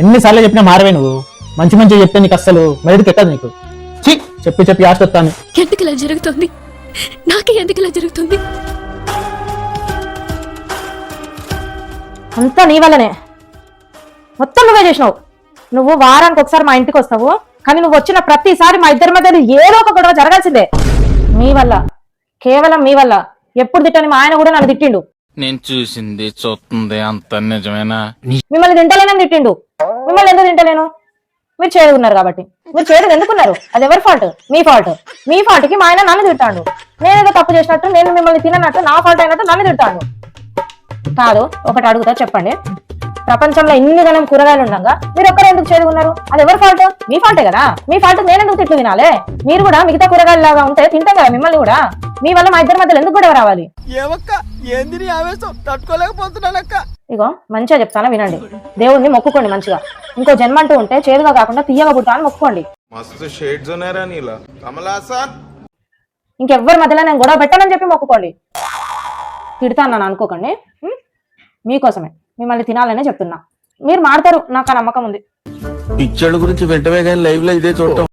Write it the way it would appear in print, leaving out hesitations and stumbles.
ఎన్నిసార్లు చెప్పినా మారవే నువ్వు. మంచి మంచి చెప్తే నీకు అస్సలు మెదడుకి ఎక్కదు నీకు. ఛీ, చెప్పి ఆశ వస్తాను. ఎందుకు ఇలా జరుగుతుంది? నాకే ఎందుకు ఇలా జరుగుతుంది? అంతా నీ వల్లనే, మొత్తం నువ్వే చేసినావు. నువ్వు వారానికి ఒకసారి మా ఇంటికి వస్తావు, కానీ నువ్వు వచ్చిన ప్రతిసారి మా ఇద్దరి మధ్య ఏదో ఒక గొడవ జరగాల్సిందే. మీ వల్ల, కేవలం మీ వల్ల. ఎప్పుడు తిట్టని మా ఆయన కూడా నన్ను తిట్టిండు. నేను చూసింది చూస్తుంది అంత నిజమేనా? మిమ్మల్ని తింటలేనని తిట్టిండు. మిమ్మల్ని ఎందుకు తింటలేను? మీరు చేదుకున్నారు కాబట్టి. మీరు చేదు ఎందుకున్నారు? అది ఎవరి ఫాల్ట్? మీ ఫాల్ట్. మీ ఫాల్ట్ కి మా ఆయన నన్ను తిట్టాడు. నేనేదో తప్పు చేసినట్టు, నేను మిమ్మల్ని తినట్టు, నా ఫాల్ట్ అయినట్టు నన్ను తిట్టాడు. కాదు, ఒకటి అడుగుతా చెప్పండి. ప్రపంచంలో ఇన్ని గణం కూరగాయలు ఉండగా మీరు ఒక్కరు ఎందుకు చేదుకున్నారు? అది ఎవరి ఫాల్ట్? మీ ఫాల్టే కదా. మీ ఫాల్ట్ నేనెందుకు తిట్లు తినాలే? మీరు కూడా మిగతా కూరగాయలు లాగా ఉంటే తింటాం కదా మిమ్మల్ని కూడా. మీ వల్ల మా ఇద్దరి మధ్యలో ఎందుకు గొడవ రావాలి? ఇగో మంచిగా చెప్తాను వినండి. దేవుణ్ణి మొక్కుకోండి మంచిగా. ఇంకో జన్మ అంటూ ఉంటే చేదుగా కాకుండా తీయగా పుట్టా అని మొక్కుకోండి. ఇంకెవ్వరి మధ్యలో నేను గొడవ పెట్టానని చెప్పి మొక్కుకోండి. తిడతాను నన్ను అనుకోకండి. మీకోసమే, మిమ్మల్ని తినాలనే చెప్తున్నా. మీరు మాడతారు, నాకు ఆ నమ్మకం ఉంది. పిచ్చోళ్ళ గురించి వెంటనే కానీ లైవ్ లో ఇదే చూడటం